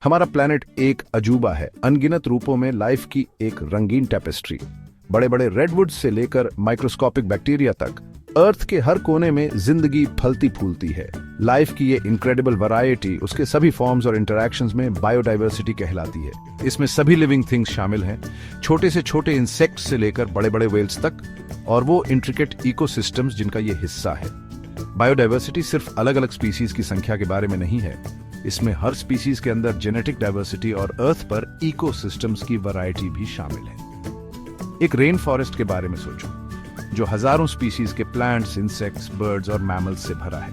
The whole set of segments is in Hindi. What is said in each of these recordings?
हमारा प्लेनेट एक अजूबा है, अनगिनत रूपों में लाइफ की एक रंगीन टेपेस्ट्री। बड़े बड़े रेडवुड से लेकर माइक्रोस्कोपिक बैक्टीरिया तक अर्थ के हर कोने में जिंदगी फलती फूलती है। लाइफ की ये इनक्रेडिबल वैरायटी उसके सभी फॉर्म्स और इंटरैक्शंस में बायोडाइवर्सिटी कहलाती है। इसमें सभी लिविंग थिंग्स शामिल हैं, छोटे से छोटे इंसेक्ट्स से लेकर बड़े बड़े वेल्स तक, और वो इंट्रिकेट इकोसिस्टम्स जिनका ये हिस्सा है। बायोडाइवर्सिटी सिर्फ अलग अलग स्पीसीज की संख्या के बारे में नहीं है, इसमें हर स्पीसीज के अंदर जेनेटिक डाइवर्सिटी और अर्थ पर इकोसिस्टम्स की वैरायटी भी शामिल है। एक रेन फॉरेस्ट के बारे में सोचो, जो हजारों स्पीसीज के प्लांट्स, इंसेक्ट्स, बर्ड्स और मैमल्स से भरा है।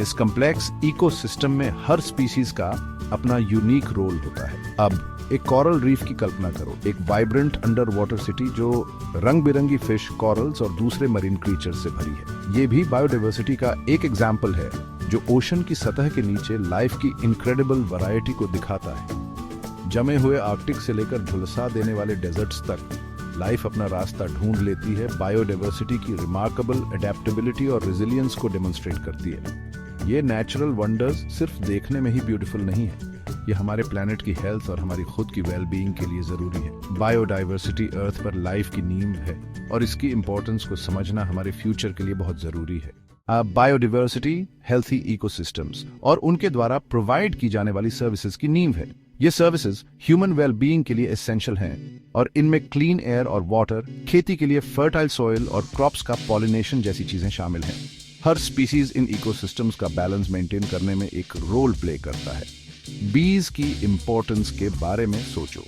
इस कॉम्प्लेक्स इकोसिस्टम में हर स्पीसीज का अपना यूनिक रोल होता है। अब एक कोरल रीफ की कल्पना करो, एक वाइब्रेंट अंडर वाटर सिटी जो रंग बिरंगी फिश, कोरल्स और दूसरे मरीन क्रीचर्स से भरी है। ये भी बायोडाइवर्सिटी का एक एग्जाम्पल है जो ओशन की सतह के नीचे लाइफ की इनक्रेडिबल वैरायटी को दिखाता है। जमे हुए आर्कटिक से लेकर झुलसा देने वाले डेजर्ट्स तक लाइफ अपना रास्ता ढूंढ लेती है। बायोडाइवर्सिटी की रिमार्केबल एडेप्टेबिलिटी और रेजिलियंस को डेमोन्स्ट्रेट करती है। ये नेचुरल वंडर्स सिर्फ देखने में ही ब्यूटीफुल नहीं है, ये हमारे प्लेनेट की हेल्थ और हमारी खुद की वेलबीइंग के लिए जरूरी है। बायोडाइवर्सिटी अर्थ पर लाइफ की नींव है और इसकी इंपॉर्टेंस को समझना हमारे फ्यूचर के लिए बहुत जरूरी है। बायोडाइवर्सिटी हेल्थी इकोसिस्टम्स और उनके द्वारा प्रोवाइड की जाने वाली सर्विसेज की नींव है। ये सर्विसेज ह्यूमन वेलबीइंग के लिए एसेंशियल हैं और इनमें क्लीन एयर और वाटर, खेती के लिए फर्टाइल सॉइल और क्रॉप्स का पॉलिनेशन जैसी चीजें शामिल हैं। हर स्पीसीज इन इकोसिस्टम्स का बैलेंस मेंटेन करने में एक रोल प्ले करता है। बीज की इंपॉर्टेंस के बारे में सोचो,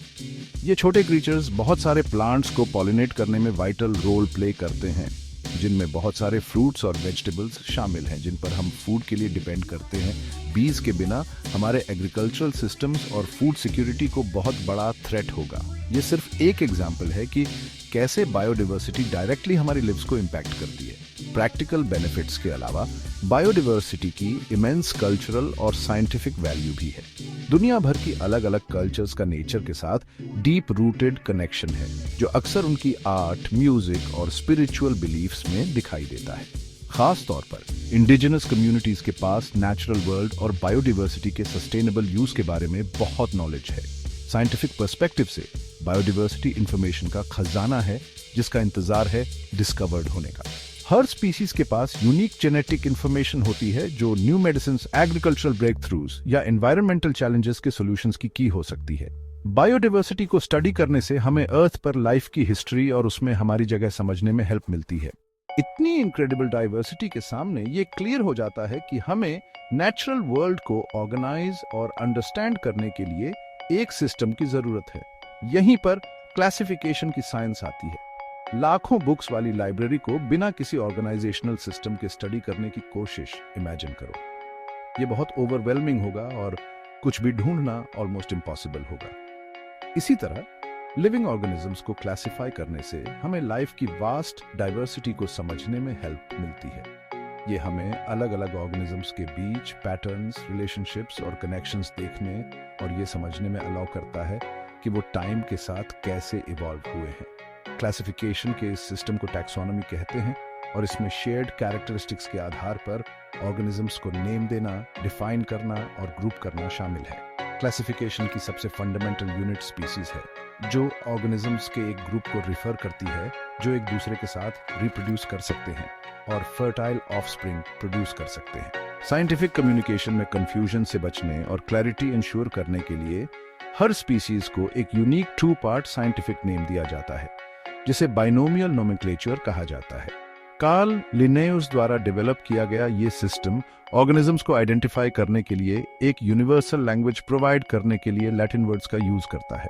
ये छोटे क्रीचर्स बहुत सारे प्लांट्स को पॉलिनेट करने में वाइटल रोल प्ले करते हैं, जिनमें बहुत सारे फ्रूट्स और वेजिटेबल्स शामिल हैं जिन पर हम फूड के लिए डिपेंड करते हैं। बीज के बिना हमारे एग्रीकल्चरल सिस्टम्स और फूड सिक्योरिटी को बहुत बड़ा थ्रेट होगा। ये सिर्फ एक एग्जाम्पल है कि कैसे बायोडाइवर्सिटी डायरेक्टली हमारी लिव्स को इम्पैक्ट करती है। प्रैक्टिकल बेनिफिट्स के अलावा बायोडाइवर्सिटी की इमेंस कल्चरल और साइंटिफिक वैल्यू भी है। दुनिया भर की अलग अलग कल्चर्स का नेचर के साथ डीप रूटेड कनेक्शन है, जो अक्सर उनकी आर्ट, म्यूजिक और स्पिरिचुअल बिलीफ्स में दिखाई देता है। खास तौर पर इंडिजिनस कम्युनिटीज के पास नेचुरल वर्ल्ड और बायोडाइवर्सिटी के सस्टेनेबल यूज के बारे में बहुत नॉलेज है। साइंटिफिक पर्सपेक्टिव से बायोडाइवर्सिटी इंफॉर्मेशन का खजाना है जिसका इंतजार है डिस्कवर्ड होने का। हर स्पीसीज के पास यूनिक जेनेटिक इंफॉर्मेशन होती है जो new medicines, agricultural breakthroughs या एनवायरमेंटल चैलेंजेस के सॉल्यूशंस की की हो सकती है। बायोडाइवर्सिटी को स्टडी करने से हमें अर्थ पर लाइफ की हिस्ट्री और उसमें हमारी जगह समझने में हेल्प मिलती है। इतनी इनक्रेडिबल डाइवर्सिटी के सामने ये क्लियर हो जाता है कि हमें नेचुरल वर्ल्ड को ऑर्गेनाइज और अंडरस्टैंड करने के लिए एक सिस्टम की जरूरत है। यहीं पर क्लासिफिकेशन की साइंस आती है। लाखों बुक्स वाली लाइब्रेरी को बिना किसी ऑर्गेनाइजेशनल सिस्टम के स्टडी करने की कोशिश इमेजिन करो। ये बहुत ओवरवेलमिंग होगा और कुछ भी ढूंढना ऑलमोस्ट इम्पॉसिबल होगा। इसी तरह लिविंग ऑर्गेनिजम्स को क्लासिफाई करने से हमें लाइफ की वास्ट डाइवर्सिटी को समझने में हेल्प मिलती है। ये हमें अलग अलग ऑर्गेनिजम्स के बीच पैटर्न्स, रिलेशनशिप्स और कनेक्शंस देखने और ये समझने में अलाउ करता है कि वो टाइम के साथ कैसे इवॉल्व हुए हैं। क्लासिफिकेशन के इस सिस्टम को टैक्सोनॉमी कहते हैं और इसमें शेयर्ड कैरेक्टरिस्टिक्स के आधार पर ऑर्गेनिजम्स को नेम देना, डिफाइन करना और ग्रुप करना शामिल है। क्लासिफिकेशन की सबसे फंडामेंटल यूनिट स्पीसीज है, जो ऑर्गेनिजम्स के एक ग्रुप को रिफर करती है जो एक दूसरे के साथ रिप्रोड्यूस कर सकते हैं और फर्टाइल ऑफस्प्रिंग प्रोड्यूस कर सकते हैं। साइंटिफिक कम्युनिकेशन में कंफ्यूजन से बचने और क्लैरिटी इंश्योर करने के लिए हर स्पीसीज को एक यूनिक 2-part साइंटिफिक नेम दिया जाता है, जिसे बाइनोमियल नोमेनक्लेचर कहा जाता है। कार्ल लिनेयस द्वारा डेवलप किया गया ये सिस्टम ऑर्गेनिजम्स को आइडेंटिफाई करने के लिए एक यूनिवर्सल लैंग्वेज प्रोवाइड करने के लिए लैटिन वर्ड्स का यूज करता है।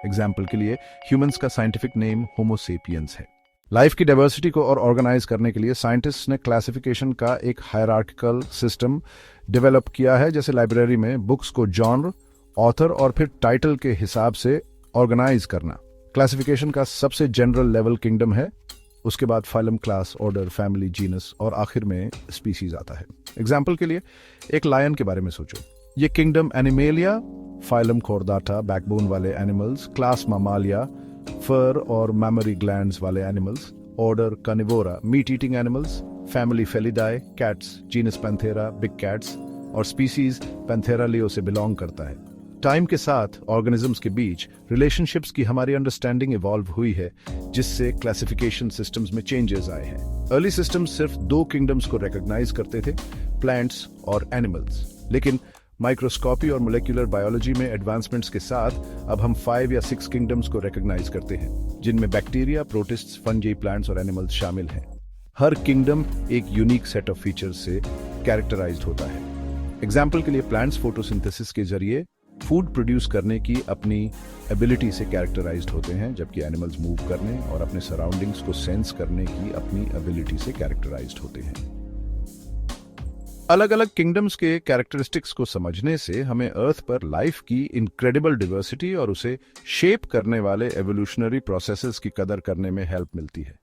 एग्जाम्पल के लिए ह्यूमंस का साइंटिफिक नेम होमो सेपियंस है। लाइफ की डाइवर्सिटी को और ऑर्गेनाइज करने के लिए साइंटिस्ट्स ने क्लासिफिकेशन का एक हायरार्किकल सिस्टम डेवलप किया है, जैसे लाइब्रेरी में बुक्स को जॉनर, ऑथर और फिर टाइटल के हिसाब से ऑर्गेनाइज करना। क्लासिफिकेशन का सबसे जनरल लेवल किंगडम है, उसके बाद phylum, class, order, family, genus और आखिर में स्पीसीज आता है। एग्जाम्पल के लिए एक लायन के बारे में सोचो। ये kingdom Animalia, phylum Chordata, backbone वाले एनिमल्स, क्लास मामालिया, फर और मैमरी ग्लैंड्स वाले animals, order Carnivora, meat eating animals, family Felidae, cats, genus Panthera, big cats और स्पीसीज पैंथेरा लियो से बिलोंग करता है। टाइम के साथ ऑर्गेनिजम्स के बीच रिलेशनशिप्स की हमारी अंडरस्टैंडिंग इवॉल्व हुई है, जिससे क्लासिफिकेशन सिस्टम्स में चेंजेस आए हैं। अर्ली सिस्टम्स सिर्फ 2 किंगडम्स को रिकॉग्नाइज करते थे, प्लांट्स और एनिमल्स, लेकिन माइक्रोस्कोपी और मोलेकुलर बायोलॉजी में एडवांसमेंट्स के साथ अब हम 5 या 6 किंगडम्स को रिकॉग्नाइज करते हैं, जिनमें बैक्टीरिया, प्रोटिस्ट्स, फंजी, प्लांट्स और एनिमल्स शामिल हैं। हर किंगडम एक यूनिक सेट ऑफ फीचर्स से कैरेक्टराइज्ड होता है। एग्जाम्पल के लिए प्लांट्स फोटोसिंथेसिस के जरिए फूड प्रोड्यूस करने की अपनी एबिलिटी से कैरेक्टराइज्ड होते हैं, जबकि एनिमल्स मूव करने और अपने सराउंडिंग्स को सेंस करने की अपनी एबिलिटी से कैरेक्टराइज्ड होते हैं। अलग अलग किंगडम्स के कैरेक्टरिस्टिक्स को समझने से हमें अर्थ पर लाइफ की इनक्रेडिबल डिवर्सिटी और उसे शेप करने वाले एवोल्यूशनरी प्रोसेसेस की कदर करने में हेल्प मिलती है।